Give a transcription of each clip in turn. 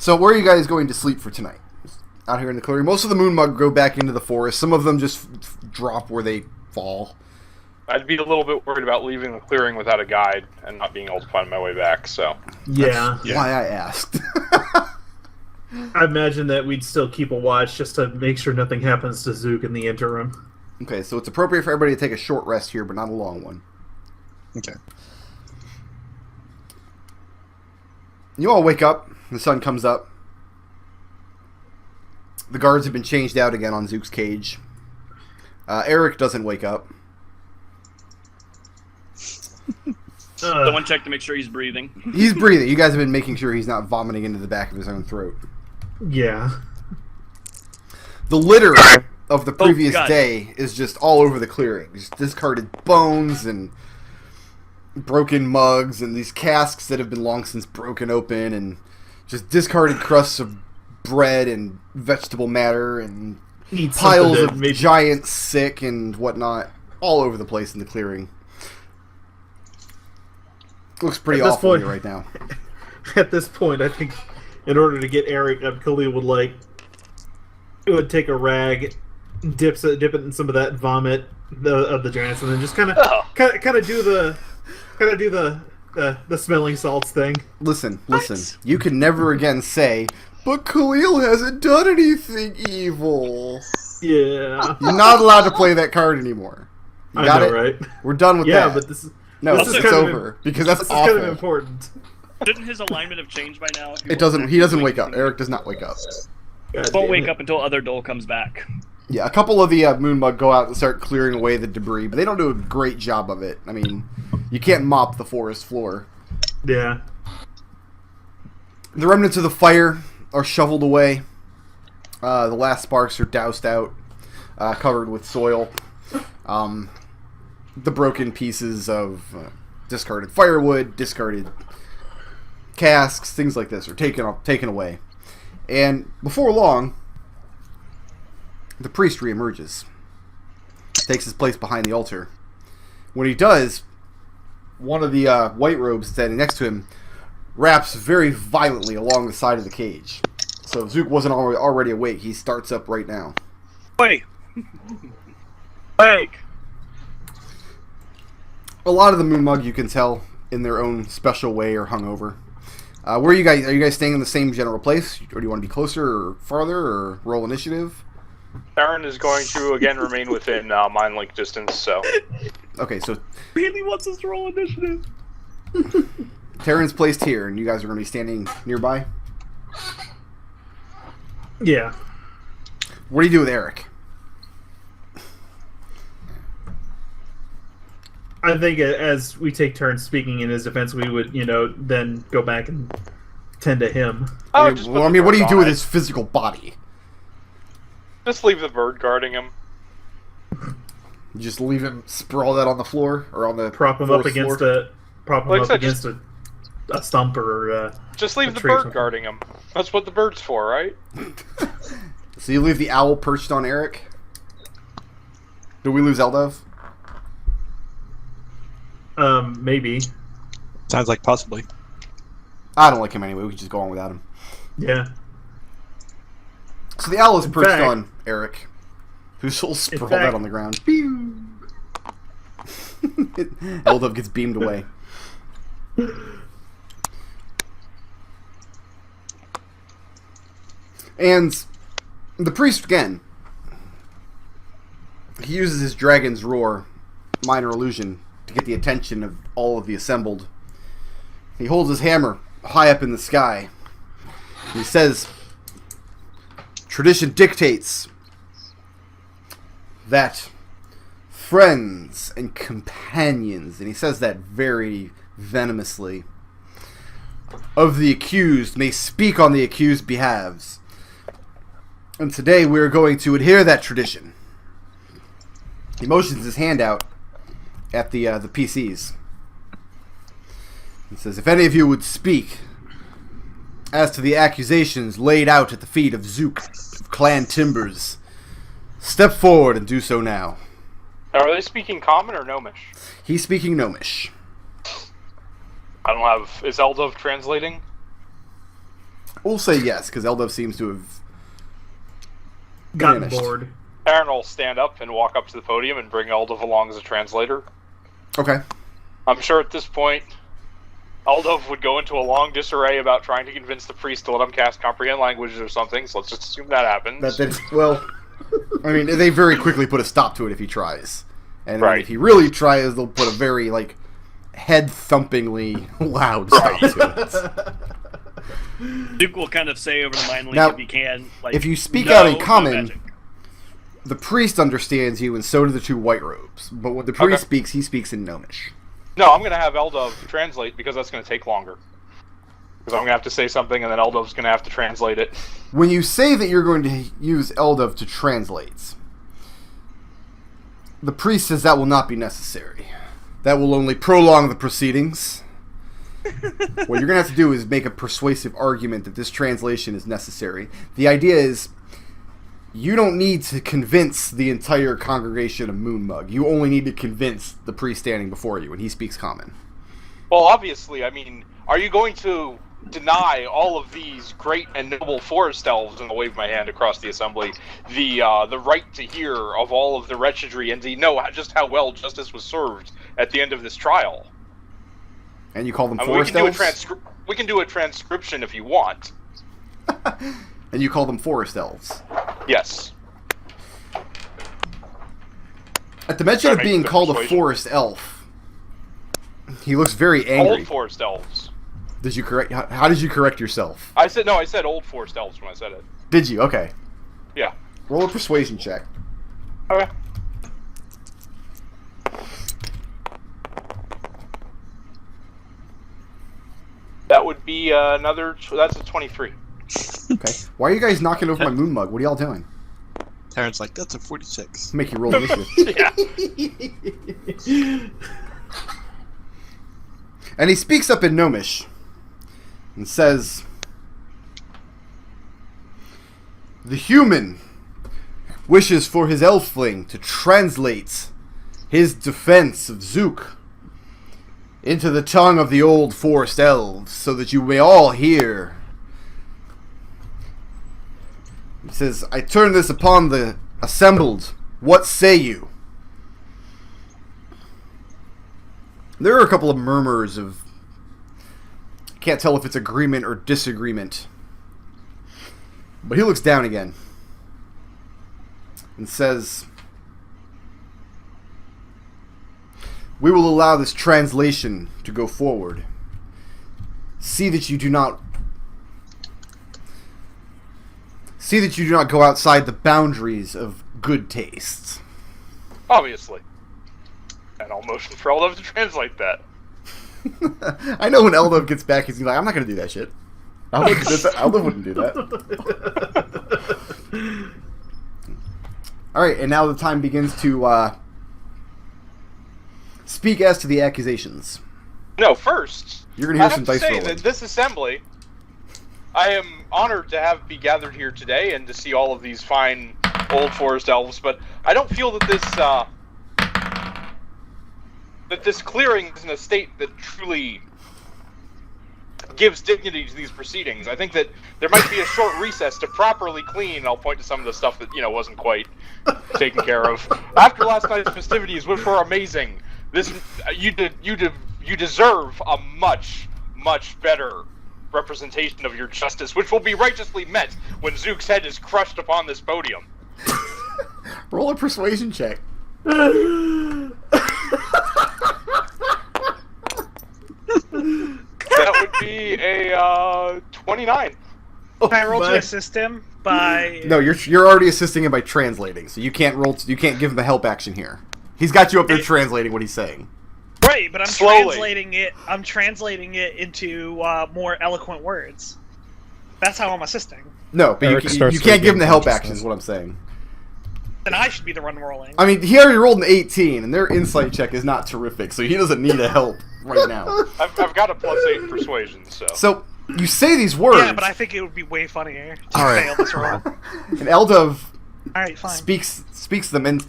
So where are you guys going to sleep for tonight? Out here in the clearing. Most of the Moonmug go back into the forest. Some of them just drop where they fall. I'd be a little bit worried about leaving the clearing without a guide and not being able to find my way back, so... Yeah. That's why I asked. I imagine that we'd still keep a watch just to make sure nothing happens to Zook in the interim. Okay, so it's appropriate for everybody to take a short rest here, but not a long one. Okay. You all wake up. The sun comes up. The guards have been changed out again on Zook's cage. Arik doesn't wake up. Someone check to make sure he's breathing. He's breathing. You guys have been making sure he's not vomiting into the back of his own throat. Yeah. The litter of the previous day is just all over the clearing. Just discarded bones and broken mugs and these casks that have been long since broken open and just discarded crusts of bread and vegetable matter and piles of giant sick and whatnot all over the place in the clearing. Looks pretty awful here right now. At this point, I think in order to get Arik up, Khalil would take a rag, dip it in some of that vomit of the giants, and then just kind of do the smelling salts thing. Listen. You can never again say, but Khalil hasn't done anything evil. Yeah. You're not allowed to play that card anymore. You got it? Right? We're done with that. Yeah, but it's over. Because that's awful. This is kind of important. Shouldn't his alignment have changed by now? It doesn't. He doesn't wake up. Arik does not wake up. Won't wake up until other Dole comes back. Yeah, a couple of the Moonmug go out and start clearing away the debris, but they don't do a great job of it. I mean, you can't mop the forest floor. Yeah. The remnants of the fire are shoveled away. The last sparks are doused out, covered with soil. The broken pieces of discarded firewood, discarded casks, things like this are taken away. And before long, the priest reemerges. Takes his place behind the altar. When he does, one of the white robes standing next to him raps very violently along the side of the cage. So if Zook wasn't already awake, he starts up right now. Wait! Wake! A lot of the Moonmug, you can tell, in their own special way, are hungover. Where are you guys? Are you guys staying in the same general place? Or do you want to be closer or farther or roll initiative? Tarin is going to, again, remain within mind link distance, so... Okay, so... Really wants us to roll initiative? Tarin's placed here, and you guys are going to be standing nearby? Yeah. What do you do with Arik? I think as we take turns speaking in his defense, we would, then go back and tend to him. What do you do with his physical body? Just leave the bird guarding him. You just leave him sprawled out on the floor or on the prop him up against floor? a stump or just leave the bird guarding him. That's what the bird's for, right? So you leave the owl perched on Arik? Do we lose Eldove? Maybe. Sounds like possibly. I don't like him anyway. We can just go on without him. Yeah. So the owl is perched on Arik, who's all sprawled out on the ground. Eldove gets beamed away. And the priest, again, he uses his dragon's roar, minor illusion, to get the attention of all of the assembled. He holds his hammer high up in the sky. He says, tradition dictates that friends and companions, and he says that very venomously, of the accused may speak on the accused behalves. And today we are going to adhere that tradition. He motions his hand out at the PCs. He says, if any of you would speak as to the accusations laid out at the feet of Zook of Clan Timbers, step forward and do so now. Now, are they speaking Common or Gnomish? He's speaking Gnomish. I don't have... Is Eldove translating? We'll say yes, because Eldove seems to have Gotten vanished. bored. Tarin will stand up and walk up to the podium and bring Eldove along as a translator. Okay. I'm sure at this point, Eldove would go into a long disarray about trying to convince the priest to let him cast comprehend languages or something, so let's just assume that happens. Well, I mean, they very quickly put a stop to it if he tries. And Right. if he really tries, they'll put a very, like, head-thumpingly loud stop to it. Duke will kind of say over the mind link Now, if he can. Like, if you speak no, out in no common, magic. the priest understands you, and so do the two white robes. But when the priest Okay. speaks, he speaks in Gnomish. No, I'm going to have Eldove translate because that's going to take longer. Because I'm going to have to say something and then Eldove's going to have to translate it. When you say that you're going to use Eldove to translate, the priest says that will not be necessary. That will only prolong the proceedings. What you're going to have to do is make a persuasive argument that this translation is necessary. The idea is, you don't need to convince the entire congregation of Moonmug. You only need to convince the priest standing before you, and he speaks common. Well, obviously, I mean, are you going to deny all of these great and noble forest elves, and I'll wave my hand across the assembly, the right to hear of all of the wretchedry and to know just how well justice was served at the end of this trial? And you call them I mean, we forest can elves? we can do a transcription if you want. And you call them forest elves. Yes. At the mention That of makes being good called a persuasion. forest elf, he looks very angry. Old forest elves. Did you correct? How did you correct yourself? I said old forest elves when I said it. Did you? Okay. Yeah. Roll a persuasion check. Okay. That would be that's a 23. Okay. Why are you guys knocking over my moon mug? What are y'all doing? Tarin's like, that's a 46. Make you roll initiative. Yeah. And he speaks up in Gnomish and says, "The human wishes for his elfling to translate his defense of Zook into the tongue of the old forest elves so that you may all hear." He says, "I turn this upon the assembled. What say you?" There are a couple of murmurs of... Can't tell if it's agreement or disagreement. But he looks down again and says, "We will allow this translation to go forward. See that you do not go outside the boundaries of good taste." Obviously. And I'll motion for Eldove to translate that. I know when Eldove gets back, he's like, "I'm not going to do that shit." Eldove wouldn't do that. Alright, and now the time begins to speak as to the accusations. No, first, You're going to I hear have some to dice say rolling. that this assembly, I am honored to be gathered here today and to see all of these fine old forest elves, but I don't feel that this clearing is in a state that truly gives dignity to these proceedings. I think that there might be a short recess to properly clean, and I'll point to some of the stuff that, wasn't quite taken care of. After last night's festivities, which were amazing, you deserve a much, much better representation of your justice, which will be righteously met when Zook's head is crushed upon this podium. Roll a persuasion check. That would be a 29. Can I roll But- to assist him by? No, you're already assisting him by translating, so you can't roll. You can't give him the help action here. He's got you up there translating what he's saying. Right, but I'm Slowly. translating it. I'm translating it into more eloquent words. That's how I'm assisting. No, but Eric you starts can't give him the help consciousness. action. Is what I'm saying. Then I should be the one rolling. I mean, he already rolled an 18, and their insight check is not terrific, so he doesn't need a help right now. I've got a +8 persuasion, so. So you say these words, Yeah, but I think it would be way funnier to All right. fail this roll. and Eldove All right, fine. speaks them, and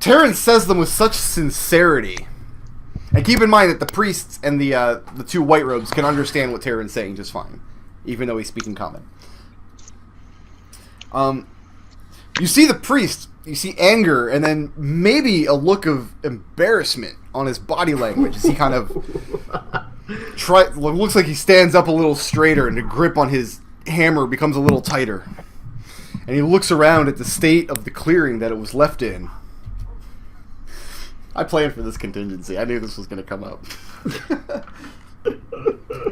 Tarin says them with such sincerity. And keep in mind that the priests and the two white robes can understand what Tarin's saying just fine, even though he's speaking common. You see the priest. You see anger, and then maybe a look of embarrassment on his body language as he kind of looks like he stands up a little straighter, and the grip on his hammer becomes a little tighter. And he looks around at the state of the clearing that it was left in. I planned for this contingency. I knew this was going to come up.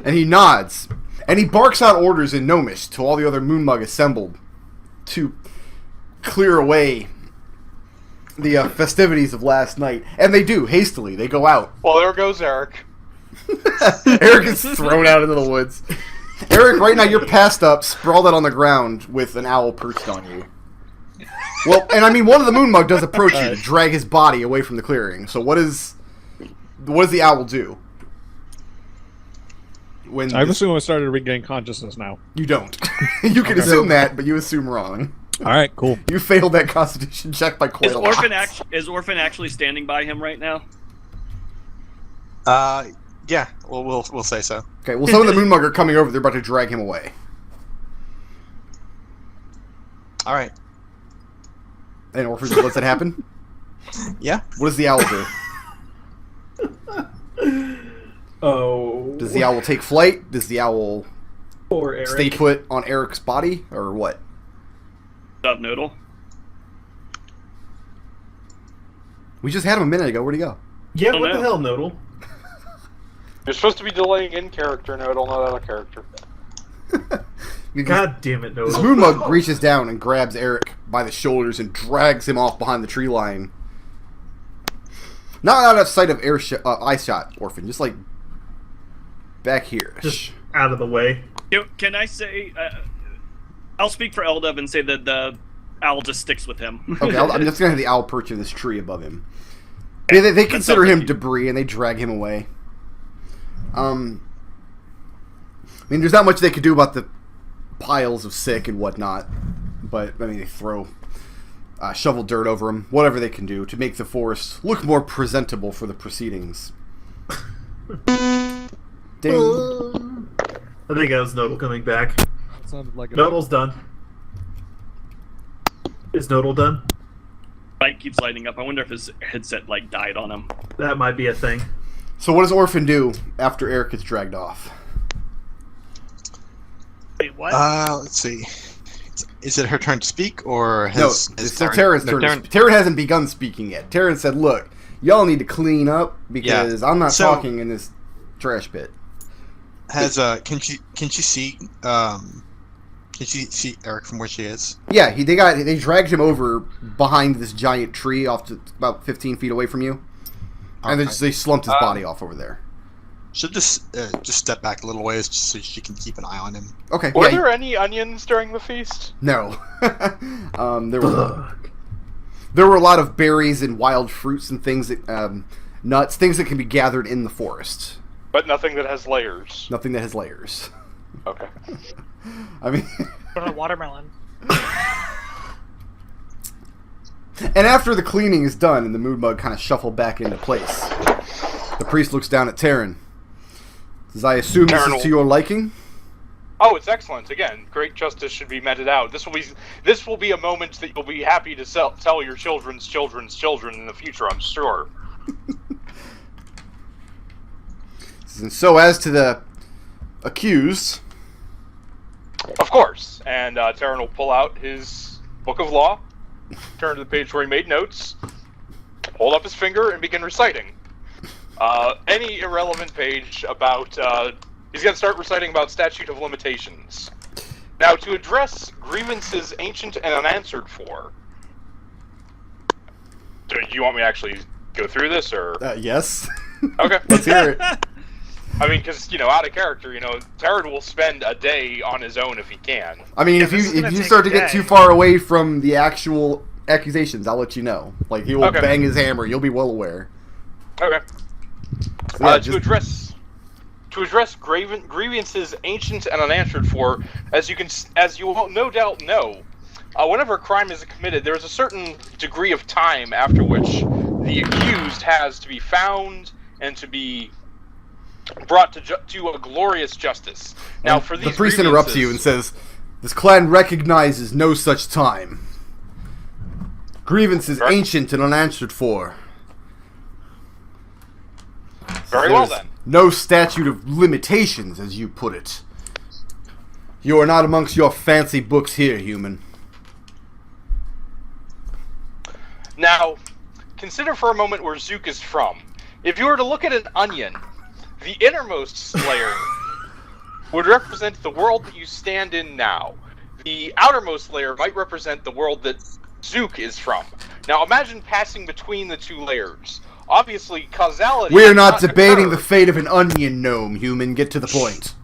And he nods, and he barks out orders in Gnomish to all the other Moonmug assembled to clear away the festivities of last night. And they do, hastily. They go out. Well, there goes Arik. Arik is thrown out into the woods. Arik, right now you're passed up, sprawled out on the ground with an owl perched on you. Well, and I mean, one of the Moonmug does approach you to drag his body away from the clearing. So what does the owl do? I'm assuming I started to regain consciousness now. You don't. You can assume that, but you assume wrong. All right, cool. You failed that Constitution check by quite a lot. Is Orphan actually standing by him right now? Yeah. Well, we'll say so. Okay. Well, some of the Moonmug are coming over. They're about to drag him away. All right. And Orphan just lets it happen. Yeah. What does the owl do? Oh. Does the owl take flight? Does the owl Poor Arik. stay put on Eric's body, or what? What's up, Nodal? We just had him a minute ago. Where'd he go? Yeah, Oh, what no. the hell, Nodal? You're supposed to be delaying in character, Nodal, not out of character. God damn it, This Nodal. Moonmug reaches down and grabs Arik by the shoulders and drags him off behind the tree line. Not out of sight of eye shot, Orphan. Just like back here. Just out of the way. Can I say... I'll speak for Eldove and say that the owl just sticks with him. Okay, I'm just gonna have the owl perch in this tree above him. They consider him debris and they drag him away. I mean, there's not much they could do about the piles of sick and whatnot, but I mean, they throw shovel dirt over him, whatever they can do to make the forest look more presentable for the proceedings. Ding. I think that was Nodal coming back. That sounded like Nodal's done. Is Nodal done? Light keeps lighting up. I wonder if his headset died on him. That might be a thing. So what does Orphan do after Arik gets dragged off? Wait, what? Let's see. Is it her turn to speak, or No, has it's Tarin's turn. Tarin hasn't begun speaking yet. Tarin said, "Look, y'all need to clean up because I'm not talking in this trash pit." Can she see Arik from where she is? Yeah, they dragged him over behind this giant tree off to about 15 feet away from you, and they slumped his body off over there. Should just step back a little ways just so she can keep an eye on him. Okay. Were there any onions during the feast? No. There were a lot of berries and wild fruits and things that nuts, things that can be gathered in the forest. But nothing that has layers. Nothing that has layers. Okay. I mean, What about watermelon? and after the cleaning is done and the Moonmug kind of shuffle back into place, the priest looks down at Tarin. Says, "I assume this is to your liking?" Oh, it's excellent. Again, great justice should be meted out. This will be a moment that you'll be happy to tell your children's children's children in the future, I'm sure. And so as to the accused... Of course. And Tarin will pull out his book of law, turn to the page where he made notes, hold up his finger, and begin reciting. Any irrelevant page about... he's going to start reciting about statute of limitations. Now, to address grievances ancient and unanswered for... Do you want me to actually go through this, or...? Yes. Okay. Let's hear it. I mean, because, out of character, Tarin will spend a day on his own if he can. I mean, if you start to get too far away from the actual accusations, I'll let you know. Like, he will bang his hammer. You'll be well aware. Okay. So, yeah, to address grievances ancient and unanswered for, as you will no doubt know, whenever a crime is committed, there is a certain degree of time after which the accused has to be found and to be brought to a glorious justice. Now, for these the priest interrupts you and says, "This clan recognizes no such time. Grievance is ancient and unanswered for. Very well, There's then. no statute of limitations, as you put it. You are not amongst your fancy books here, human." Now, consider for a moment where Zook is from. If you were to look at an onion, the innermost layer would represent the world that you stand in now. The outermost layer might represent the world that Zook is from. Now, imagine passing between the two layers. Obviously, causality... We are not debating occur. the fate of an onion gnome, human. Get to the point.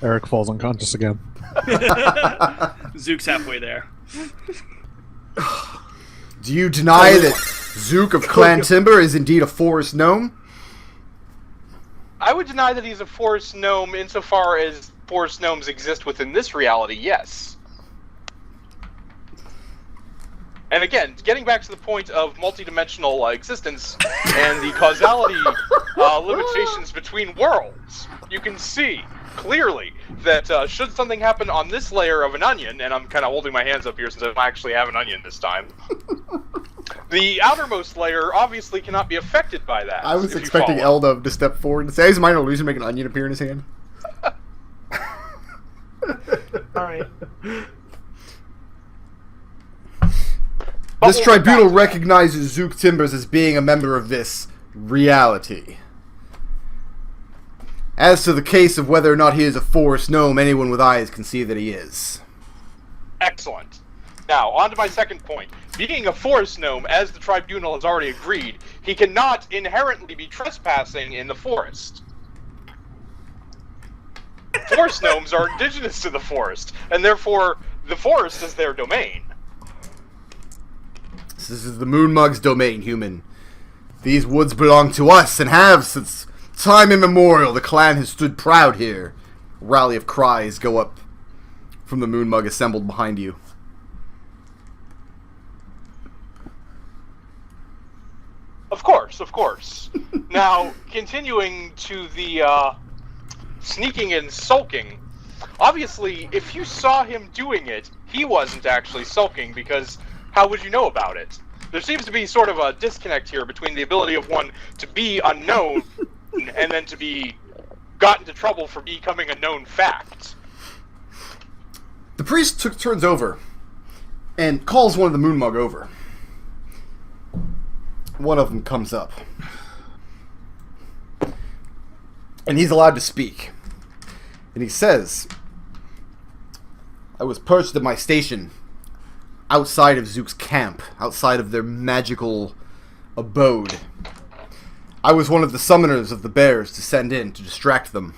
Arik falls unconscious again. Zook's halfway there. Do you deny that Zook of Clan Timber is indeed a forest gnome? I would deny that he's a forest gnome insofar as forest gnomes exist within this reality, yes. And again, getting back to the point of multidimensional existence and the causality limitations between worlds, you can see clearly that should something happen on this layer of an onion, and I'm kind of holding my hands up here since I actually have an onion this time, the outermost layer obviously cannot be affected by that. I was if you expecting follow. Eldove to step forward and say, "Is minor illusion make an onion appear in his hand?" Alright. This tribunal recognizes Zook Timbers as being a member of this reality. As to the case of whether or not he is a forest gnome, anyone with eyes can see that he is. Excellent. Now, on to my second point. Being a forest gnome, as the tribunal has already agreed, he cannot inherently be trespassing in the forest. Forest gnomes are indigenous to the forest, and therefore the forest is their domain. This is the Moonmug's domain, human. These woods belong to us, and have since time immemorial. The clan has stood proud here. A rally of cries go up from the Moonmug assembled behind you. Of course, of course. Now, continuing to the sneaking and sulking, obviously, if you saw him doing it, he wasn't actually sulking, because how would you know about it? There seems to be sort of a disconnect here between the ability of one to be unknown and then to be got into trouble for becoming a known fact. The priest turns over and calls one of the Moonmug over. One of them comes up. And he's allowed to speak. And he says, "I was perched at my station outside of Zook's camp, outside of their magical abode. I was one of the summoners of the bears to send in to distract them.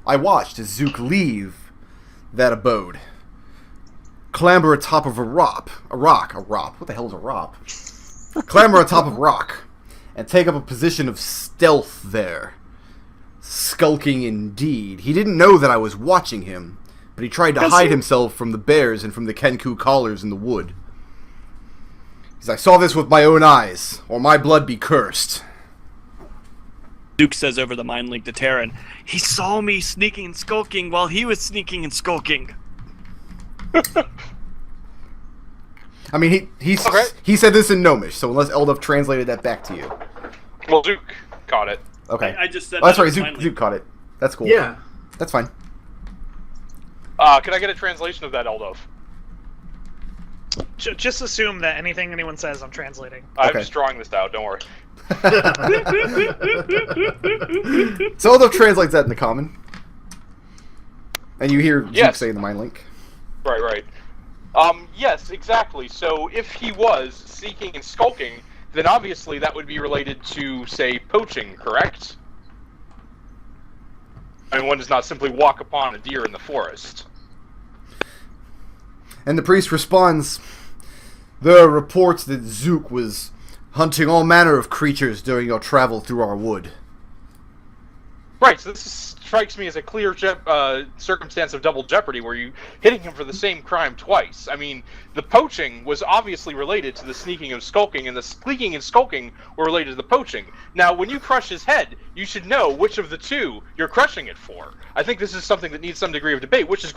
I watched as Zook leave that abode, clamber atop of a rock, what the hell is a rock? Clamber on top of a rock, and take up a position of stealth there. Skulking indeed. He didn't know that I was watching him, but he tried to hide himself from the bears and from the Kenku callers in the wood. I saw this with my own eyes, or my blood be cursed." Duke says over the mind link to Tarin, "He saw me sneaking and skulking while he was sneaking and skulking." I mean, he said this in Gnomish, so unless Eldove translated that back to you. Well, Zook caught it. Okay. I just said Oh, that's that right, over the mind Zook link. caught it. That's cool. Yeah. That's fine. Can I get a translation of that, Eldove? Just assume that anything anyone says, I'm translating. I'm Okay. just drawing this out, don't worry. So Eldove translates that into common. And you hear Zook Yes. say in the mind link. Right. Yes, exactly. So if he was sneaking and skulking, then obviously that would be related to, say, poaching, correct? I mean, one does not simply walk upon a deer in the forest. And the priest responds, "There are reports that Zook was hunting all manner of creatures during your travel through our wood." Right, so strikes me as a clear circumstance of double jeopardy, where you hitting him for the same crime twice. I mean, the poaching was obviously related to the sneaking and skulking, and the sneaking and skulking were related to the poaching. Now, when you crush his head, you should know which of the two you're crushing it for. I think this is something that needs some degree of debate. Which is a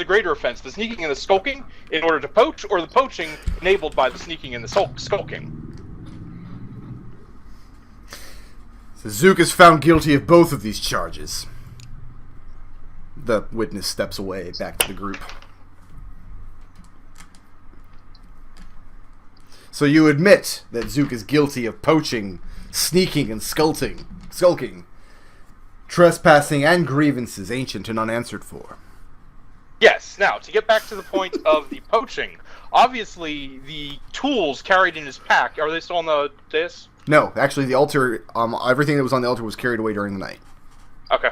greater offense, the sneaking and the skulking in order to poach, or the poaching enabled by the sneaking and the skulking? Zook is found guilty of both of these charges. The witness steps away back to the group. So you admit that Zook is guilty of poaching, sneaking, and skulking, trespassing, and grievances ancient and unanswered for. Yes. Now, to get back to the point of the poaching, obviously the tools carried in his pack, are they still on the dais? No, actually, the altar, everything that was on the altar was carried away during the night. Okay.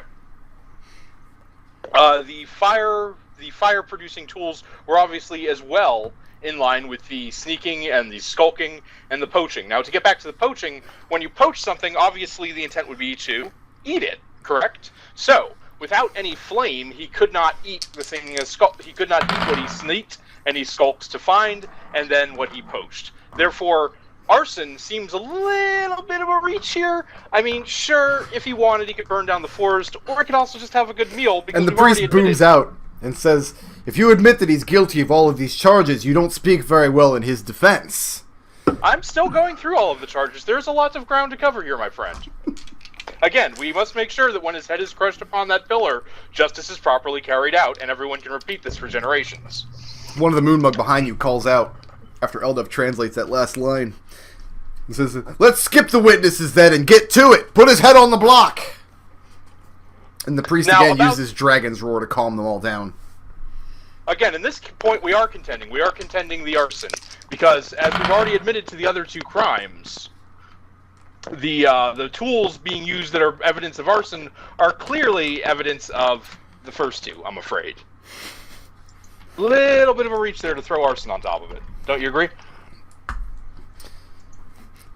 The fire-producing tools were obviously as well in line with the sneaking and the skulking and the poaching. Now, to get back to the poaching, when you poach something, obviously the intent would be to eat it, correct? So, without any flame, he could not eat the thing. He could not eat what he sneaked and he skulks to find, and then what he poached. Therefore, arson seems a little bit of a reach here. I mean, sure, if he wanted, he could burn down the forest, or he could also just have a good meal. Because and the priest booms out and says, if you admit that he's guilty of all of these charges, you don't speak very well in his defense. I'm still going through all of the charges. There's a lot of ground to cover here, my friend. Again, we must make sure that when his head is crushed upon that pillar, justice is properly carried out, and everyone can repeat this for generations. One of the moonmug behind you calls out, after Eldove translates that last line. He says, let's skip the witnesses then and get to it! Put his head on the block! And the priest again uses dragon's roar to calm them all down. Again, in this point we are contending the arson. Because, as we've already admitted to the other two crimes, the tools being used that are evidence of arson are clearly evidence of the first two, I'm afraid. Little bit of a reach there to throw arson on top of it. Don't you agree?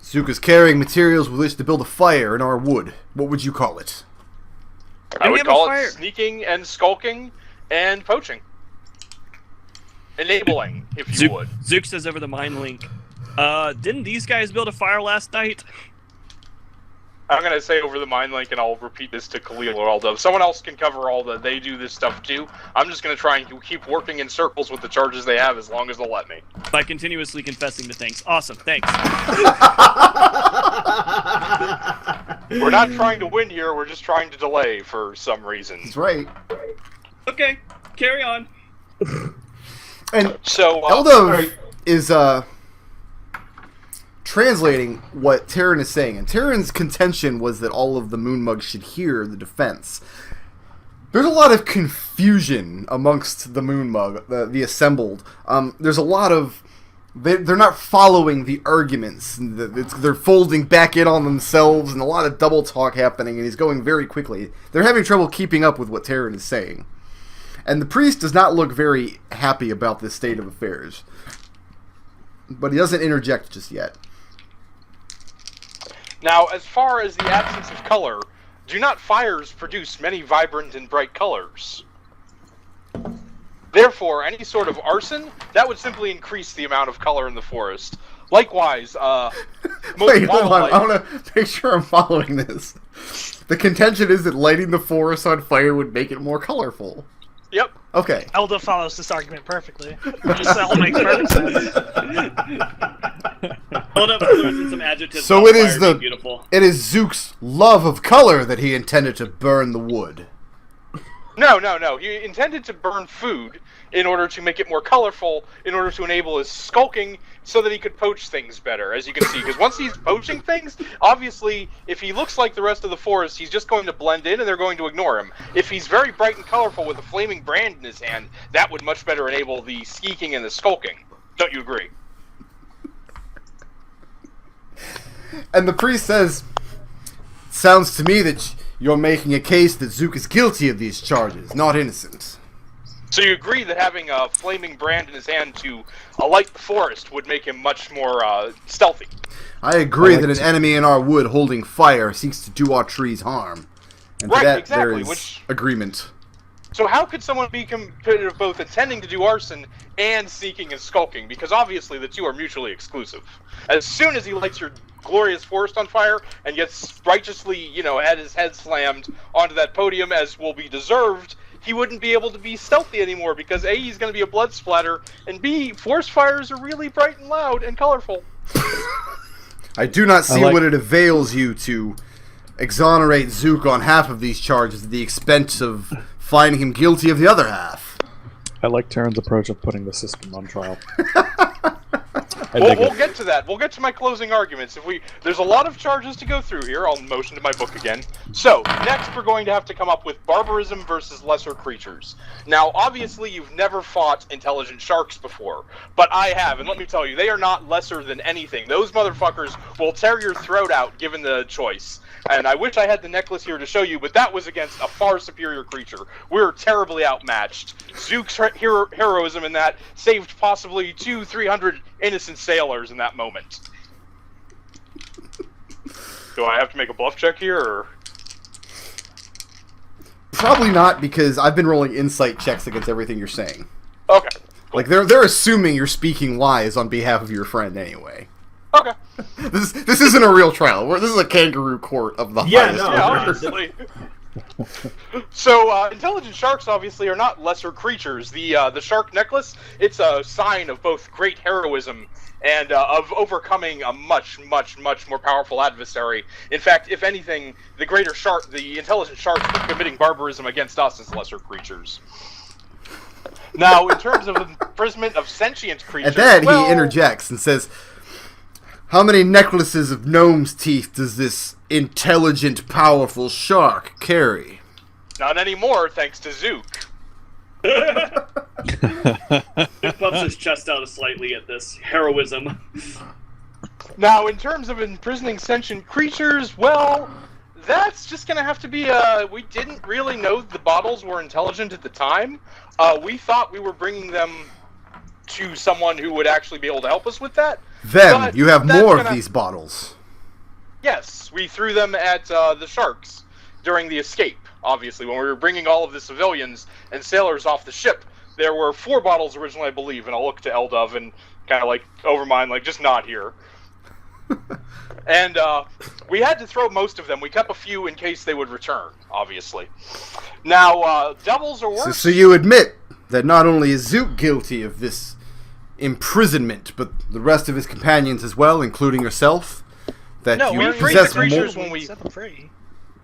Zook is carrying materials with which to build a fire in our wood. What would you call it? I would call it sneaking and skulking and poaching. Enabling, if you would. Zook says over the mind link, didn't these guys build a fire last night? I'm going to say over the mind link, and I'll repeat this to Khalil or Eldove. Someone else can cover all the, they do this stuff too. I'm just going to try and keep working in circles with the charges they have as long as they'll let me. By continuously confessing to things. Awesome, thanks. We're not trying to win here, we're just trying to delay for some reason. That's right. Okay, carry on. And so, Eldove is, translating what Tarin is saying, and Tarin's contention was that all of the moonmugs should hear the defense. There's a lot of confusion amongst the moonmug, the assembled. There's a lot of... They're not following the arguments. They're folding back in on themselves, and a lot of double talk happening, and he's going very quickly. They're having trouble keeping up with what Tarin is saying. And the priest does not look very happy about this state of affairs. But he doesn't interject just yet. Now, as far as the absence of color, do not fires produce many vibrant and bright colors? Therefore, any sort of arson, that would simply increase the amount of color in the forest. Likewise, Wait, hold on. I want to make sure I'm following this. The contention is that lighting the forest on fire would make it more colorful. Yep. Okay. Elda follows this argument perfectly. This all makes perfect sense. Hold up, losing some adjectives. So it is beautiful. It is Zook's love of color that he intended to burn the wood. No. He intended to burn food in order to make it more colorful, in order to enable his skulking, so that he could poach things better, as you can see. Because once he's poaching things, obviously, if he looks like the rest of the forest, he's just going to blend in and they're going to ignore him. If he's very bright and colorful with a flaming brand in his hand, that would much better enable the skeeking and the skulking. Don't you agree? And the priest says, sounds to me that you're making a case that Zook is guilty of these charges, not innocent. So you agree that having a flaming brand in his hand to alight the forest would make him much more stealthy? I agree that an enemy in our wood holding fire seeks to do our trees harm. And Right, to that exactly, there is which- agreement. So how could someone be committed of both intending to do arson and sneaking and skulking? Because obviously the two are mutually exclusive. As soon as he lights your glorious forest on fire and gets righteously, had his head slammed onto that podium as will be deserved, he wouldn't be able to be stealthy anymore because A, he's going to be a blood splatter, and B, forest fires are really bright and loud and colorful. I do not see what it avails you to exonerate Zook on half of these charges at the expense of finding him guilty of the other half. I like Tarin's approach of putting the system on trial. We'll get to that. We'll get to my closing arguments. There's a lot of charges to go through here. I'll motion to my book again. So, next we're going to have to come up with barbarism versus lesser creatures. Now, obviously you've never fought intelligent sharks before, but I have, and let me tell you, they are not lesser than anything. Those motherfuckers will tear your throat out given the choice. And I wish I had the necklace here to show you, but that was against a far superior creature. We're terribly outmatched. Zook's heroism in that saved possibly 200-300 innocent sailors in that moment. Do I have to make a bluff check here, or...? Probably not, because I've been rolling insight checks against everything you're saying. Okay. Cool. Like, they're assuming you're speaking lies on behalf of your friend anyway. Okay. This isn't a real trial. This is a kangaroo court of the highest order. Obviously. So, intelligent sharks obviously are not lesser creatures. The shark necklace, it's a sign of both great heroism and of overcoming a much, much, much more powerful adversary. In fact, if anything, the intelligent sharks are committing barbarism against us as lesser creatures. Now, in terms of imprisonment of sentient creatures... At that, he interjects and says, how many necklaces of gnome's teeth does this intelligent, powerful shark carry? Not anymore, thanks to Zook. He bumps his chest out slightly at this heroism. Now, in terms of imprisoning sentient creatures, well, that's just going to have to be we didn't really know the bottles were intelligent at the time. We thought we were bringing them to someone who would actually be able to help us with that. Then, you have more of these bottles. Yes, we threw them at the sharks during the escape, obviously. When we were bringing all of the civilians and sailors off the ship, there were 4 bottles originally, I believe, and I'll look to Eldove and kind of over mine, just not here. And we had to throw most of them. We kept a few in case they would return, obviously. Now, devils are worse. So you admit that not only is Zook guilty of this imprisonment, but the rest of his companions as well, including yourself? That No, you we freed possess the creatures more... when we set them free.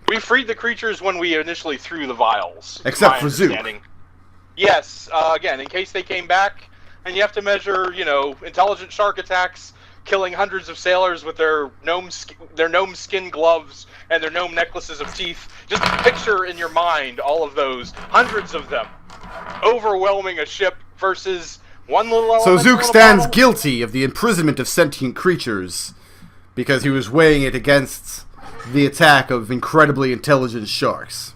We freed the creatures when we initially threw the vials. Except for Zook. Yes, again, in case they came back, and you have to measure, intelligent shark attacks, killing hundreds of sailors with their gnome skin gloves and their gnome necklaces of teeth. Just picture in your mind all of those, hundreds of them, overwhelming a ship versus one little element. So Zook stands guilty of the imprisonment of sentient creatures because he was weighing it against the attack of incredibly intelligent sharks.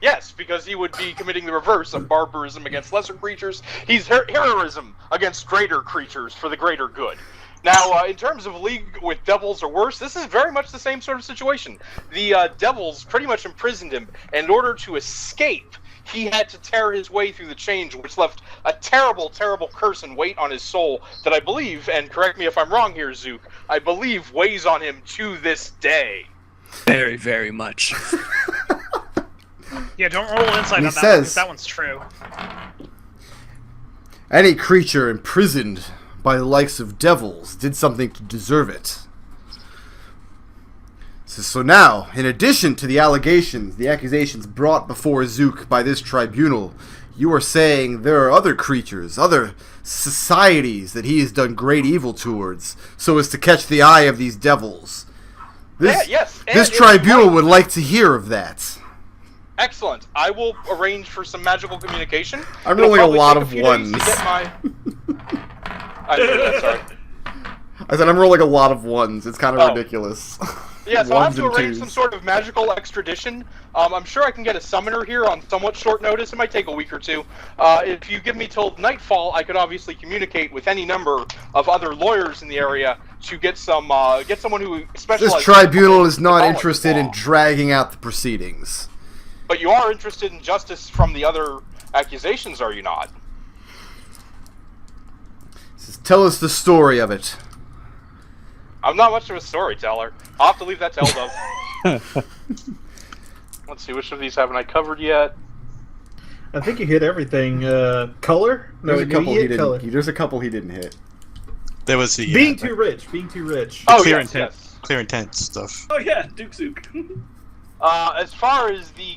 Yes, because he would be committing the reverse of barbarism against lesser creatures. He's heroism against greater creatures for the greater good. Now, in terms of league with devils or worse, this is very much the same sort of situation. The devils pretty much imprisoned him, and in order to escape, he had to tear his way through the chains, which left a terrible, terrible curse and weight on his soul that I believe, and correct me if I'm wrong here, Zook, I believe weighs on him to this day. Very, very much. Yeah, don't roll insight on that one, because that one's true. Any creature imprisoned by the likes of devils did something to deserve it. So now, in addition to the accusations brought before Zook by this tribunal, you are saying there are other creatures, other societies that he has done great evil towards, so as to catch the eye of these devils. This tribunal would like to hear of that. Excellent. I will arrange for some magical communication. I'm rolling a lot of ones. I said I'm rolling a lot of ones. It's kind of ridiculous. Yeah, so I'll have to arrange some sort of magical extradition. I'm sure I can get a summoner here on somewhat short notice. It might take a week or two. If you give me till nightfall, I could obviously communicate with any number of other lawyers in the area to get someone who specializes. This tribunal is not interested in dragging out the proceedings. But you are interested in justice from the other accusations, are you not? Says, tell us the story of it. I'm not much of a storyteller. I'll have to leave that to Eldove. Let's see, which of these haven't I covered yet? I think you hit everything. Color? There's a couple he color. didn't. There's a couple he didn't hit. There was the Being too rich. Being too rich. Oh, clear yes, intent, yes. clear intent stuff. Oh yeah, Duke Zook. As far as the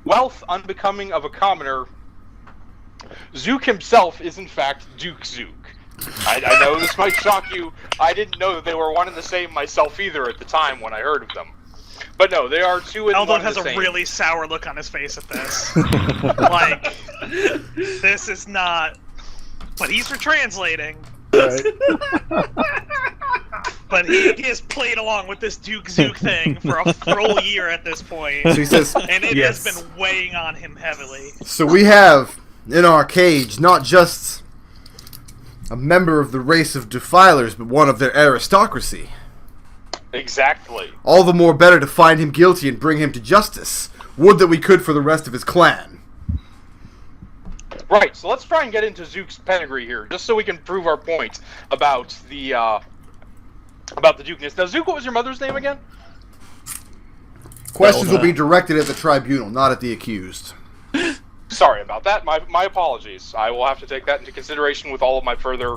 wealth unbecoming of a commoner, Zook himself is in fact Duke Zook. I know this might shock you. I didn't know that they were one and the same myself either at the time when I heard of them. But no, they are two and Eldove one has the a same. really sour look on his face at this. Like, this is not... But he's for translating. Right. But he has played along with this Duke Zook thing for a full year at this point. So he says, And it Yes. has been weighing on him heavily. so we have in our cage not just a member of the race of defilers, but one of their aristocracy. Exactly. All the more better to find him guilty and bring him to justice. Would that we could for the rest of his clan. Right, so let's try and get into Zook's pedigree here, just so we can prove our point about the Dukeness. Now, Zook, what was your mother's name again? Questions will be directed at the tribunal, not at the accused. Sorry about that. My apologies. I will have to take that into consideration with all of my further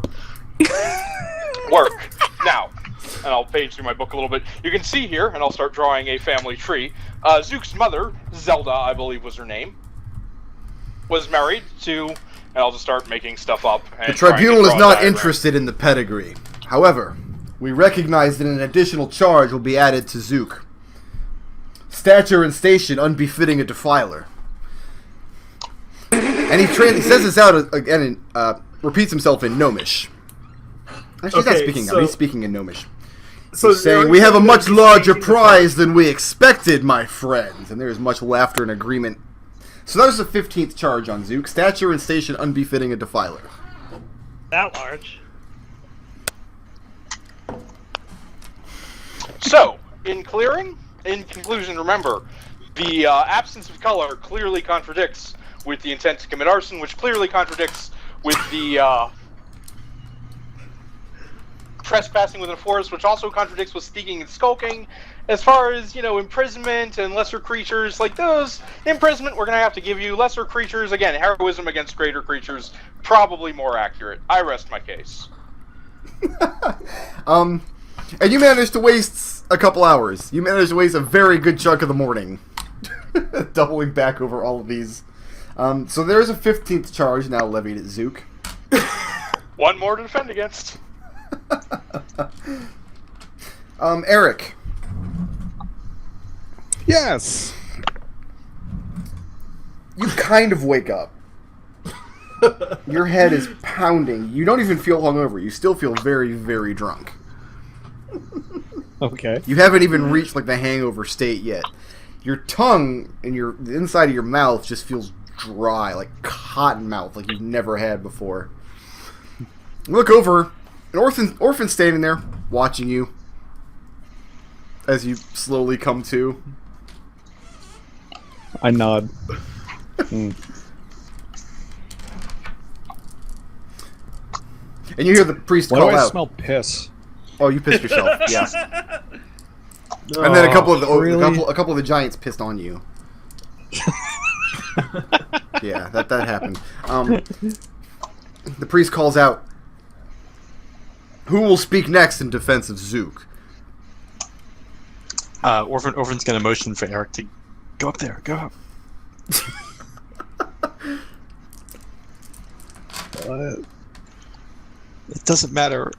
work. Now, and I'll page through my book a little bit. You can see here, and I'll start drawing a family tree. Zook's mother, Zelda, I believe was her name, was married to, and I'll just start making stuff up. And The tribunal trying is to draw a not diagram. interested in the pedigree. However, we recognize that an additional charge will be added to Zook. Stature and station unbefitting a defiler. And he says this out again and repeats himself in Gnomish. Actually, he's not Okay, speaking so- he's speaking in Gnomish. So He's saying, we have a much larger prize than we expected, my friends. And there is much laughter and agreement. So that was the 15th charge on Zook. Stature and station unbefitting a defiler. That large. So, in conclusion, remember, the absence of color clearly contradicts with the intent to commit arson, which clearly contradicts with the trespassing within a forest, which also contradicts with sneaking and skulking. As far as, imprisonment and lesser creatures, like those, imprisonment we're going to have to give you. Lesser creatures, again, heroism against greater creatures, probably more accurate. I rest my case. And you managed to waste a couple hours. You managed to waste a very good chunk of the morning. Doubling back over all of these. So there's a 15th charge now levied at Zook. One more to defend against. Arik. Yes. You kind of wake up. Your head is pounding. You don't even feel hungover. You still feel very, very drunk. Okay. You haven't even reached the hangover state yet. Your tongue and the inside of your mouth just feels dry, like cotton mouth, like you've never had before. You look over, an orphan standing there, watching you as you slowly come to. I nod. And you hear the priest Why call do I out. smell piss? Oh, you pissed yourself. Yeah. And then a couple of the giants pissed on you. Yeah, that happened. The priest calls out, "Who will speak next in defense of Zook?" Orphan's gonna motion for Arik to go up there. Go up. It doesn't matter.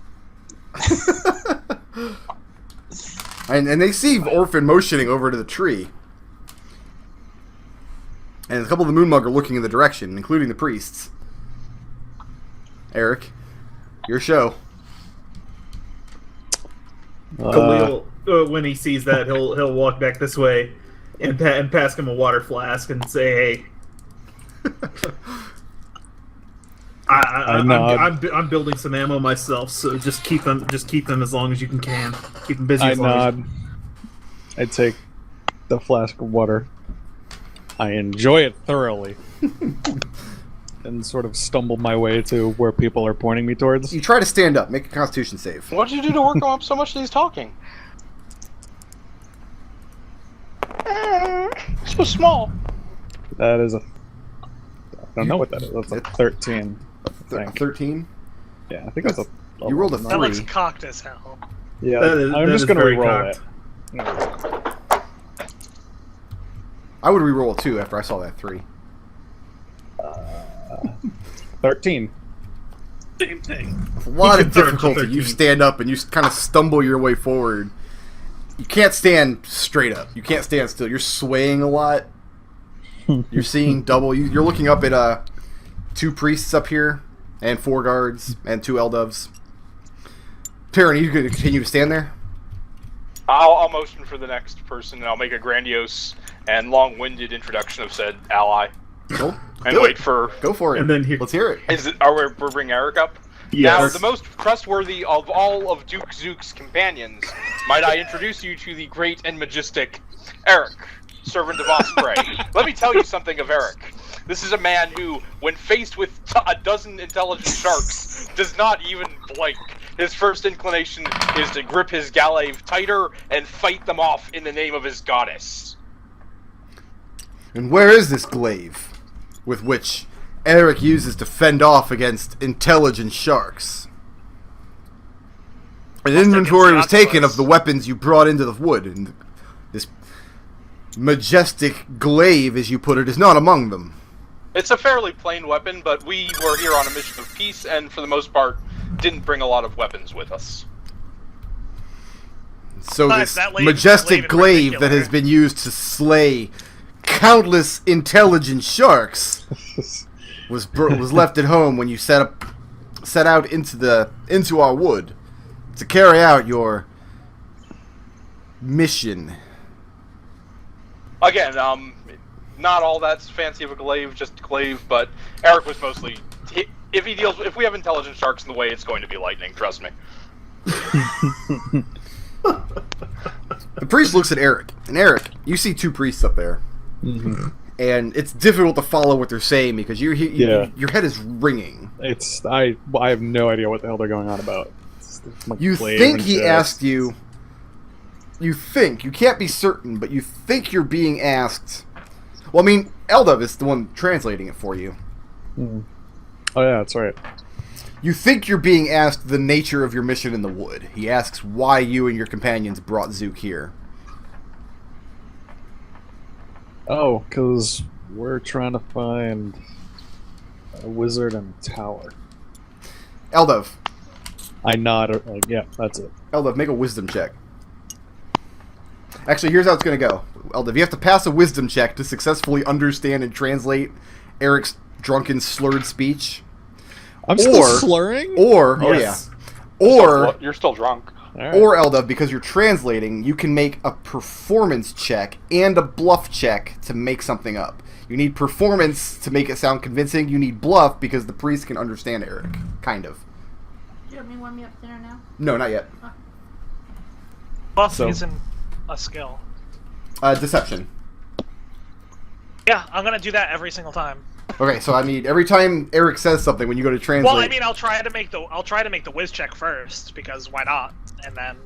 And they see Orphan motioning over to the tree. And a couple of the Moonmug are looking in the direction, including the priests. Arik, your show. Khalil, when he sees that, he'll walk back this way and pass him a water flask and say, "Hey, I'm building some ammo myself, so just keep them as long as you can. Keep them busy I as long as nod. I'd say, the flask of water. I enjoy it thoroughly. And sort of stumble my way to where people are pointing me towards. You try to stand up. Make a Constitution save. What did you do to work him up so much that he's talking? So small. That is a... I don't know what that is. That's a 13. I think. 13? Yeah, I think that's a... You rolled a That looks 3. cocked as hell. Yeah, That I'm is just going to very re-roll cocked. it. I would re-roll a 2 after I saw that 3. 13. Same thing. A lot of Third, difficulty. 13. You stand up and you kind of stumble your way forward. You can't stand straight up. You can't stand still. You're swaying a lot. You're seeing double. You're looking up at 2 priests up here, and 4 guards, and 2 Eldoves. Tarin, are you going to continue to stand there? I'll motion for the next person, and I'll make a grandiose and long-winded introduction of said ally, Cool. and Do wait it. for. Go for it. And then Let's hear it. We're bringing Arik up? Yes. Now, the most trustworthy of all of Duke Zook's companions, might I introduce you to the great and majestic Arik, servant of Osprey. Let me tell you something of Arik. This is a man who, when faced with a dozen intelligent sharks, does not even blink. His first inclination is to grip his glaive tighter and fight them off in the name of his goddess. And where is this glaive with which Arik uses to fend off against intelligent sharks? An inventory was taken of the weapons you brought into the wood, and this majestic glaive, as you put it, is not among them. It's a fairly plain weapon, but we were here on a mission of peace, and for the most part, didn't bring a lot of weapons with us. So But this that majestic glaive in glaive that has particular- been used to slay countless intelligent sharks was left at home when you set out into our wood to carry out your mission. Again, not all that fancy of a glaive, just a glaive, but Arik was mostly... If we have intelligent sharks in the way, it's going to be lightning, trust me. The priest looks at Arik, and Arik, you see 2 priests up there, and it's difficult to follow what they're saying because your head is ringing. I have no idea what the hell they're going on about. It's like You glaive think and he shit. asked you. You think, you can't be certain, but you think you're being asked. Well, I mean, Eldove is the one translating it for you. Oh yeah, that's right. You think you're being asked the nature of your mission in the wood. He asks why you and your companions brought Zook here. Oh, because we're trying to find a wizard in a tower. Eldove. I nod, like, yeah, that's it. Eldove, make a wisdom check. Actually, here's how it's going to go. Eldove, you have to pass a wisdom check to successfully understand and translate Eric's drunken, slurred speech. I'm still slurring? Or, Yes. or, You're still drunk. All right. or Eldove, because you're translating, you can make a performance check and a bluff check to make something up. You need performance to make it sound convincing. You need bluff because the priest can understand Arik. Kind of. You don't want me up there now? No, not yet. Buff So- isn't a skill. Deception. Yeah, I'm gonna do that every single time. Okay, so I mean, every time Arik says something, when you go to translate... Well, I mean, I'll try to make the whiz check first because why not? And then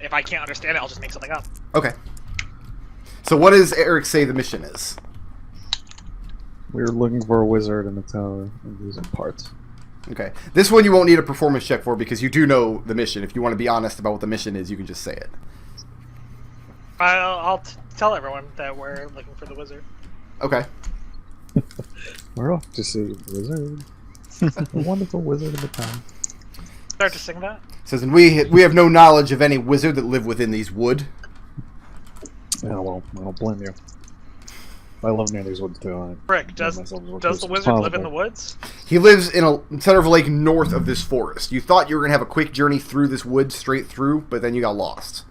if I can't understand it, I'll just make something up. Okay. So what does Arik say the mission is? We're looking for a wizard in the tower, and these are parts. Okay. This one you won't need a performance check for because you do know the mission. If you want to be honest about what the mission is, you can just say it. I'll tell everyone that we're looking for the wizard. Okay. We're off to see a wizard. A wonderful wizard in the town. Start to sing that. It says, and we have no knowledge of any wizard that live within these wood. Yeah, well, I don't blame you. I love near these woods too. Rick, does the wizard live in the woods? He lives in a center of a lake north of this forest. You thought you were going to have a quick journey through this wood, straight through, but then you got lost.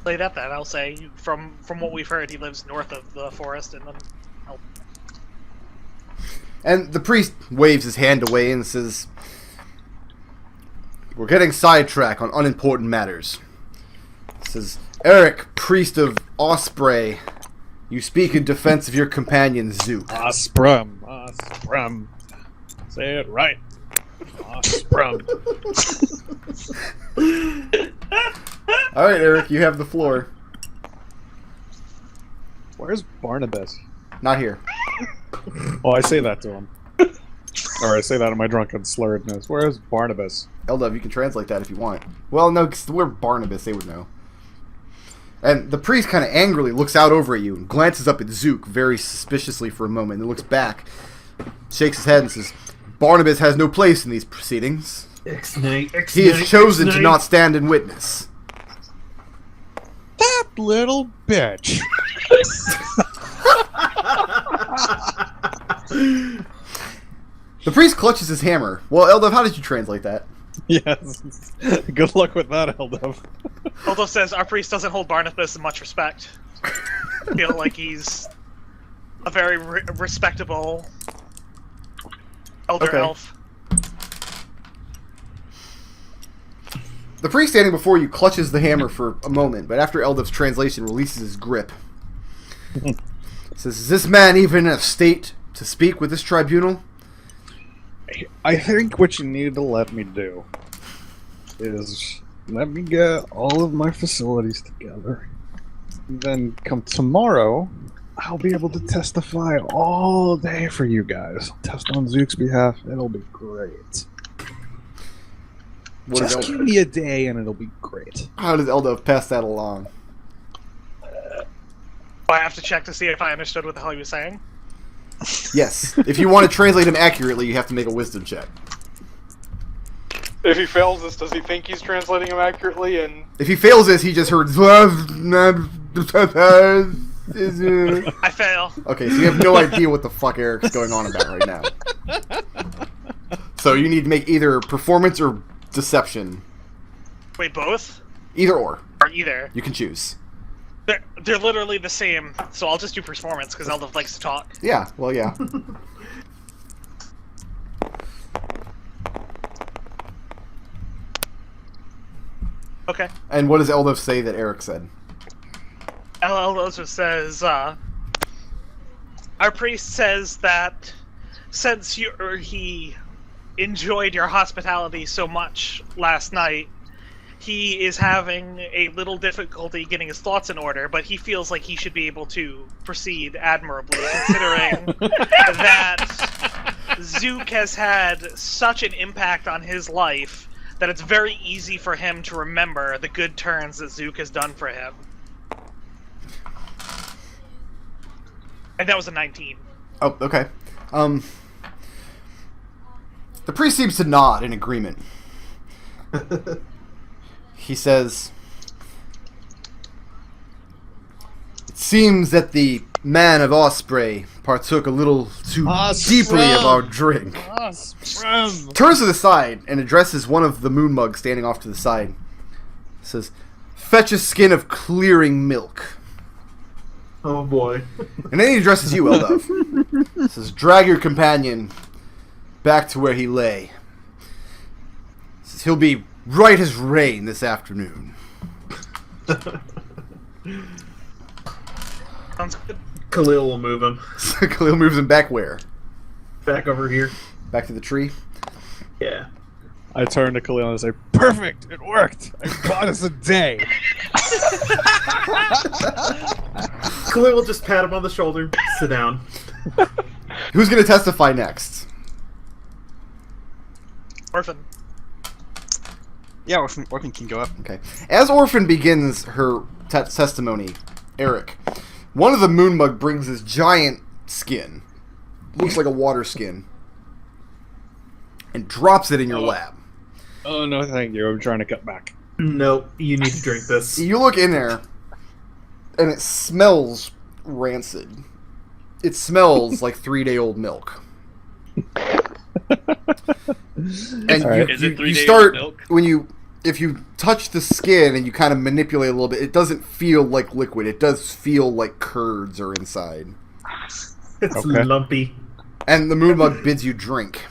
Say that then. I'll say from what we've heard, he lives north of the forest and then. And the priest waves his hand away and says, we're getting sidetracked on unimportant matters. He says, Arik, priest of Osprey, you speak in defense of your companion Zook. Osprum. Osprum. Say it right. Osprum. Alright, Arik, you have the floor. Where's Barnabas? Not here. Oh, I say that to him. Or I say that in my drunken slurredness. Where's Barnabas? Eldove, you can translate that if you want. Well, no, because we're Barnabas, they would know. And the priest kind of angrily looks out over at you and glances up at Zook very suspiciously for a moment, and looks back, shakes his head and says, Barnabas has no place in these proceedings. He has chosen to not stand and witness. That little bitch. The priest clutches his hammer. Well, Eldove, how did you translate that? Yes. Good luck with that, Eldove. Eldove says our priest doesn't hold Barnabas in much respect. I feel like he's a very respectable elder elf. The priest standing before you clutches the hammer for a moment, but after Eldove's translation releases his grip. Says, is this man even in a state to speak with this tribunal? I think what you need to let me do is let me get all of my facilities together. And then come tomorrow, I'll be able to testify all day for you guys. Test on Zook's behalf. It'll be great. Just give me a day and it'll be great. How does Eldove pass that along? I have to check to see if I understood what the hell he was saying. Yes. If you want to translate him accurately, you have to make a wisdom check. If he fails this, does he think he's translating him accurately? And if he fails this, he just heard. I fail. Okay, so you have no idea what the fuck Eric's going on about right now. So you need to make either performance or deception. Wait, both? Either or. Or either. You can choose. They're literally the same, so I'll just do performance because Eldove likes to talk. Yeah, well, yeah. Okay. And what does Eldove say that Arik said? Eldove says, our priest says that since he enjoyed your hospitality so much last night, he is having a little difficulty getting his thoughts in order, but he feels like he should be able to proceed admirably, considering that Zook has had such an impact on his life that it's very easy for him to remember the good turns that Zook has done for him. And that was a 19. Oh, okay. The priest seems to nod in agreement. He says, it seems that the man of Osprey partook a little too deeply of our drink. Turns to the side and addresses one of the moon mugs standing off to the side. Says, fetch a skin of clearing milk. Oh boy. And then he addresses you, Eldove. Says, drag your companion back to where he lay. Says, he'll be right as rain this afternoon. Sounds good. Khalil will move him. Khalil moves him back where? Back over here. Back to the tree? Yeah. I turn to Khalil and say, perfect! It worked! I bought us a day! Khalil will just pat him on the shoulder. Sit down. Who's going to testify next? Orphan. Yeah, Orphan can go up. Okay. As Orphan begins her testimony, Arik, one of the moon mug brings this giant skin. Looks like a water skin. And drops it in your lap. Oh, no, thank you. I'm trying to cut back. Nope, you need to drink this. You look in there, and it smells rancid. It smells like 3-day-old milk. And Right. Is it 3 you days start milk? if you touch the skin and you kind of manipulate a little bit, it doesn't feel like liquid. It does feel like curds are inside. It's Okay. lumpy. And the moon mug bids you drink.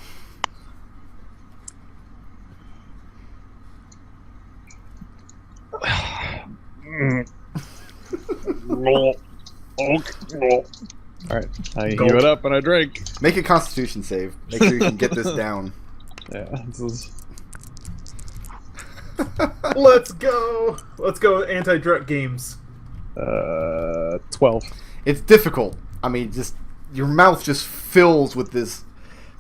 Alright, I heave it up and I drink. Make a Constitution save. Make sure you can get this down. Yeah, this is... Let's go! Let's go anti-drug games. 12. It's difficult. I mean, just your mouth just fills with this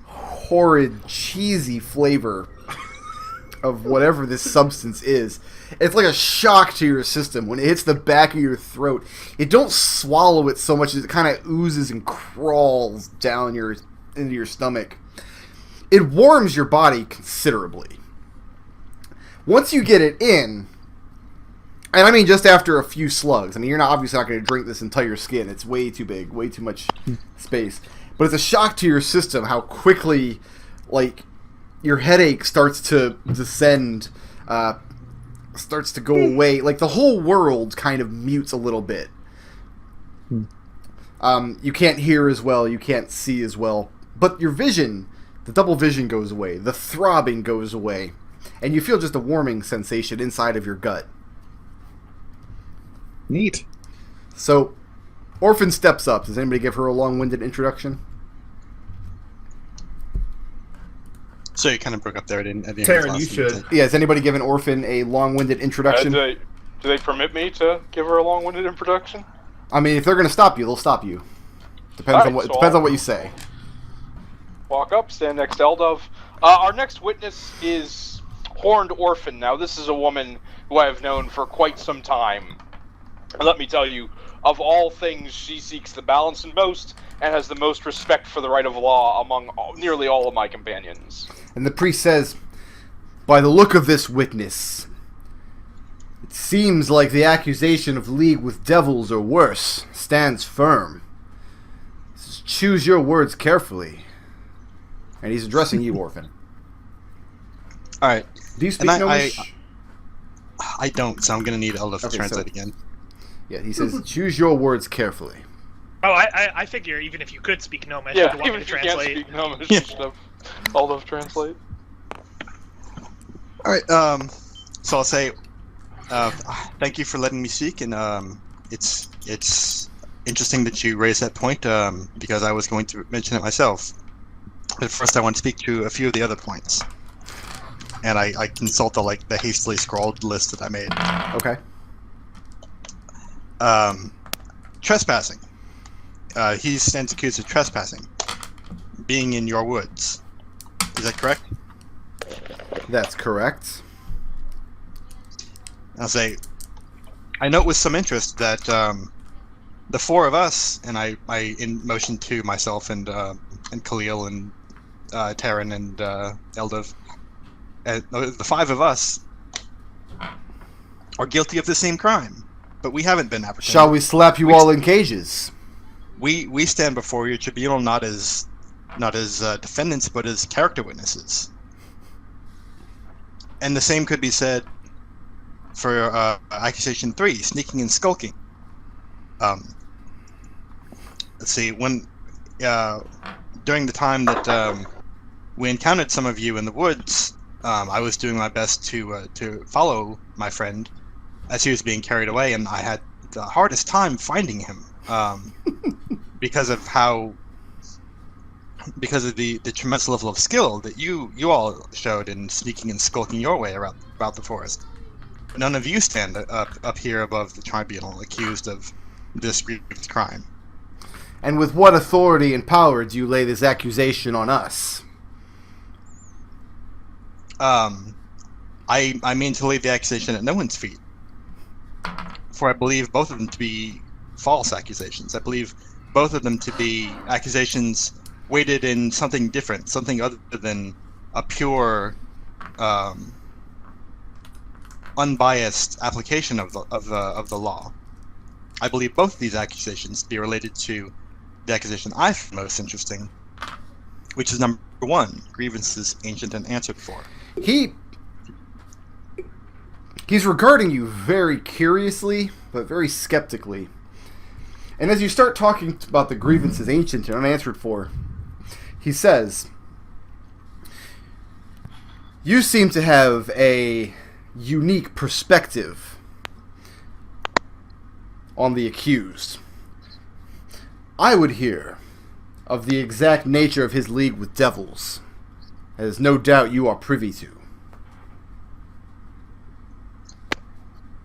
horrid, cheesy flavor of whatever this substance is. It's like a shock to your system when it hits the back of your throat. You don't swallow it so much as it kind of oozes and crawls down into your stomach. It warms your body considerably. Once you get it in, and I mean just after a few slugs. I mean, you're obviously not going to drink this entire skin. It's way too big, way too much space. But it's a shock to your system how quickly, like, your headache starts to descend, starts to go away. Like, the whole world kind of mutes a little bit. You can't hear as well, you can't see as well. But your vision, the double vision goes away, the throbbing goes away, and you feel just a warming sensation inside of your gut. Neat. So, Orphan steps up. Does anybody give her a long-winded introduction? So you kind of broke up there. I didn't. Tarin, you should. Yeah, has anybody given Orphan a long-winded introduction? Do they permit me to give her a long-winded introduction? I mean, if they're going to stop you, they'll stop you. Depends on what you say. Walk up, stand next to Eldove. Our next witness is Horned Orphan. Now, this is a woman who I have known for quite some time. And let me tell you, of all things, she seeks the balance in most and has the most respect for the right of law among nearly all of my companions. And the priest says, by the look of this witness, it seems like the accusation of league with devils or worse stands firm. So choose your words carefully. And he's addressing you, Orphan. Alright. Do you speak Gnomish? I don't, so I'm going to need Eldove to translate again. Yeah, he says, choose your words carefully. Oh, I figure even if you could speak Gnomish, yeah, you'd want even me if to you translate. can't speak Gnomish, you should have Eldove translate. Alright, so I'll say, thank you for letting me speak, and it's interesting that you raised that point, because I was going to mention it myself. But first I want to speak to a few of the other points. And I consult the hastily scrawled list that I made. Okay. Trespassing. He stands accused of trespassing. Being in your woods. Is that correct? That's correct. I'll say, I note with some interest that the four of us, and I in motion to myself and Khalil and Tarin and Eldove, the five of us are guilty of the same crime, but we haven't been apprehended. Shall we slap you all in cages? We stand before your tribunal not as defendants, but as character witnesses. And the same could be said for accusation 3, sneaking and skulking. Let's see, when during the time that we encountered some of you in the woods, I was doing my best to follow my friend as he was being carried away, and I had the hardest time finding him because of the tremendous level of skill that you all showed in sneaking and skulking your way about the forest. None of you stand up here above the tribunal accused of this grievous crime. And with what authority and power do you lay this accusation on us? I mean to lay the accusation at no one's feet. For I believe both of them to be false accusations. I believe both of them to be accusations weighted in something different, something other than a pure, unbiased application of the law. I believe both of these accusations to be related to the accusation I find most interesting, which is number 1, grievances ancient and answered for. He's regarding you very curiously, but very skeptically. And as you start talking about the grievances ancient and unanswered for, he says, you seem to have a unique perspective on the accused. I would hear of the exact nature of his league with devils, as no doubt you are privy to.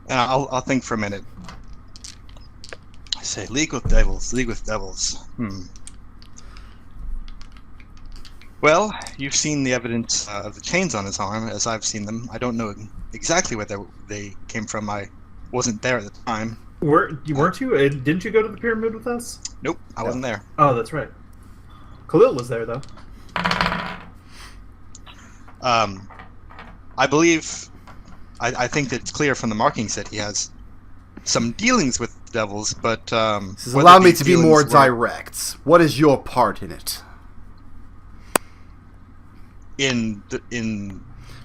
And I'll think for a minute. I say, league with devils, league with devils. Well, you've seen the evidence of the chains on his arm, as I've seen them. I don't know exactly where they came from. I wasn't there at the time. Weren't you? Didn't you go to the pyramid with us? Nope, I wasn't there. Oh, that's right. Khalil was there, though. I believe... I think that it's clear from the markings that he has some dealings with devils, but... allow me to be more direct. What is your part in it?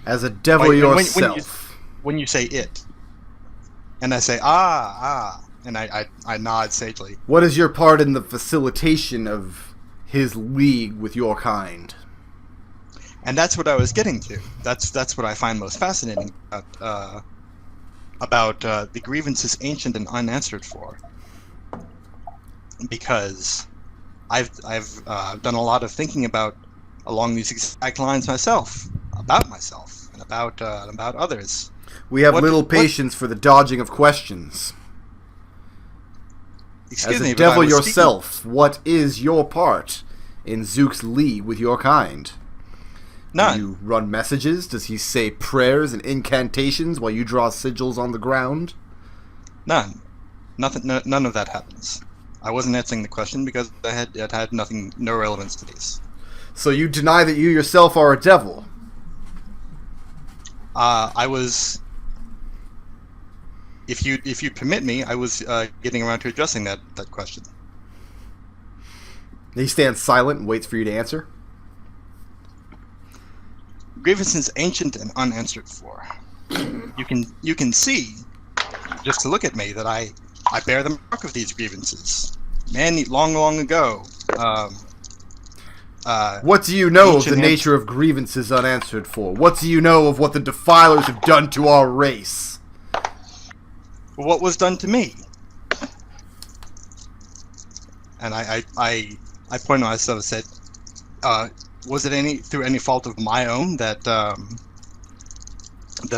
As a devil yourself. When you say it, and I say, and I nod sagely. What is your part in the facilitation of his league with your kind? And that's what I was getting to. That's what I find most fascinating about the grievances ancient and unanswered for. Because I've done a lot of thinking along these exact lines myself, and about others. We have little patience for the dodging of questions. Excuse As me, a devil but I was yourself, what is your part in Zook's league with your kind? None. Do you run messages? Does he say prayers and incantations while you draw sigils on the ground? None. Nothing. None of that happens. I wasn't answering the question because it had no relevance to these. So you deny that you yourself are a devil? I was. If you permit me, I was getting around to addressing that question. He stands silent and waits for you to answer. Grievances ancient and unanswered for. You can see, just to look at me, that I bear the mark of these grievances. Long ago. What do you know of the nature of grievances unanswered for? What do you know of what the defilers have done to our race? What was done to me? And I pointed at myself and said, was it through any fault of my own that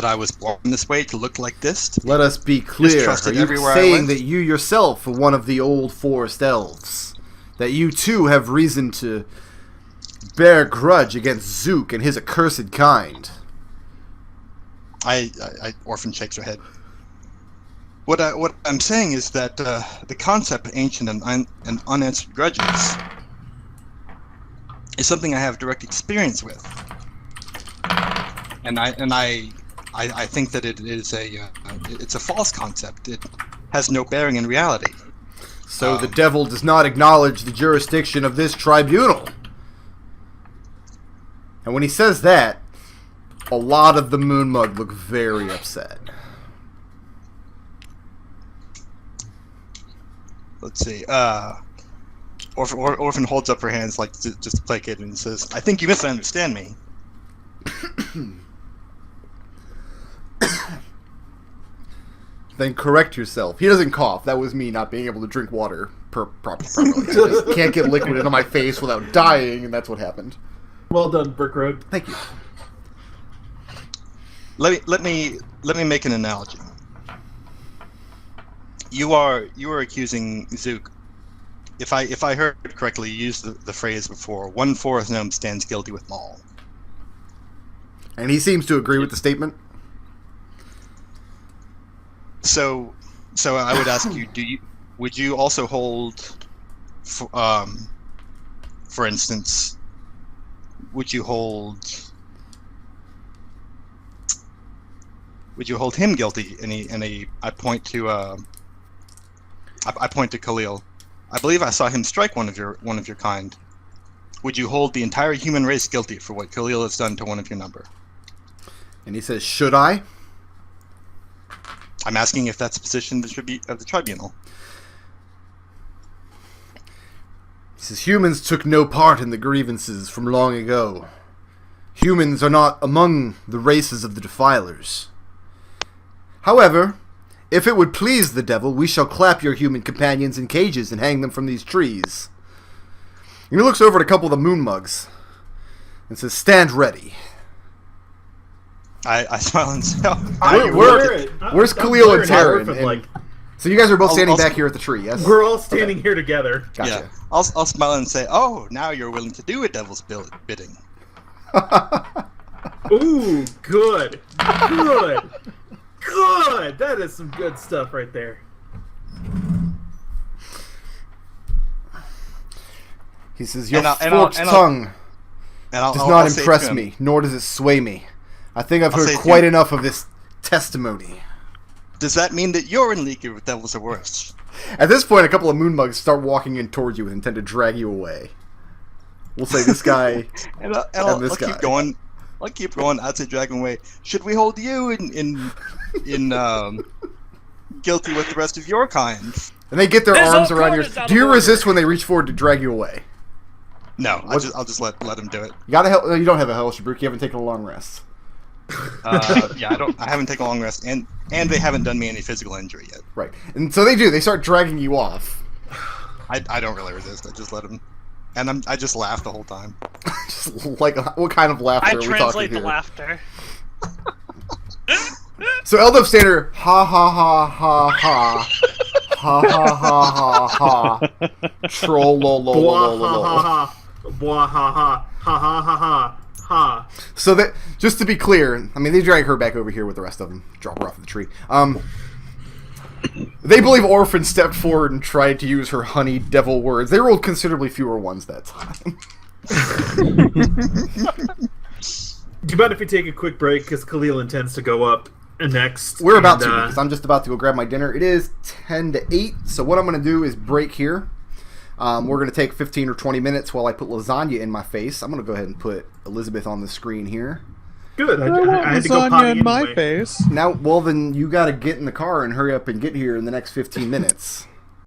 I was born this way to look like this? Let us be clear. Are you saying that you yourself are one of the old forest elves? That you too have reason to bear grudge against Zook and his accursed kind? Orphan shakes her head. What I'm saying is that the concept of ancient and unanswered grudges is something I have direct experience with, and I think that it is it's a false concept. It has no bearing in reality. So the devil does not acknowledge the jurisdiction of this tribunal. And when he says that, a lot of the Moonmug look very upset. Let's see. Orphan holds up her hands like just to placate and says, "I think you misunderstand me." Then correct yourself. He doesn't cough. That was me not being able to drink water properly. I just can't get liquid into my face without dying, and that's what happened. Well done, Brick Road. Thank you. Let me make an analogy. You are accusing Zook. If I heard correctly, you used the phrase before. One forest gnome stands guilty with Maul. And he seems to agree with the statement. So I would ask you: would you also hold, for instance, would you hold him guilty? I point to Khalil. I believe I saw him strike one of your kind. Would you hold the entire human race guilty for what Khalil has done to one of your number? And he says, "Should I?" I'm asking if that's the position of the tribunal. He says, "Humans took no part in the grievances from long ago. Humans are not among the races of the defilers. However, If it would please the devil, we shall clap your human companions in cages and hang them from these trees. And he looks over at a couple of the moon mugs and says, stand ready. I smile and say, where's Khalil and Tarin? So you guys are both standing back here at the tree, yes? We're all standing here together. Gotcha. Yeah. I'll smile and say, oh, now you're willing to do a devil's bidding. Ooh, good. Good. Good! That is some good stuff right there. He says, your forked tongue does not impress me, nor does it sway me. I think I've heard quite enough of this testimony. Does that mean that you're in league with devils or worse? At this point, a couple of moon mugs start walking in towards you with intent to drag you away. We'll say this guy and this guy. Keep going. I'll keep going. I'd say dragging away. Should we hold you in guilty with the rest of your kind? And they get their arms around your. Do you resist when they reach forward to drag you away? No, I'll just let them do it. You don't have a hellish rebuke. You haven't taken a long rest. Yeah, I haven't taken a long rest, and they haven't done me any physical injury yet. Right, and so they do. They start dragging you off. I don't really resist. I just let them, and I just laugh the whole time. Just like, what kind of laughter are we talking here? I translate the laughter. So Eldove standard, ha ha ha ha ha, ha ha ha ha ha, troll lo lo lo lo lo. Blah ha ha ha ha ha ha ha. So that, just to be clear, I mean, they drag her back over here with the rest of them, drop her off of the tree. They believe Orphan stepped forward and tried to use her honey devil words. They rolled considerably fewer ones that time. Do you mind if we take a quick break, because Khalil intends to go up next? We're about to, because I'm just about to go grab my dinner. It is 10 to 8, so what I'm going to do is break here. We're going to take 15 or 20 minutes while I put lasagna in my face. I'm going to go ahead and put Elizabeth on the screen here. Good. I had to go potty in my face. Now, well, then you got to get in the car and hurry up and get here in the next 15 minutes.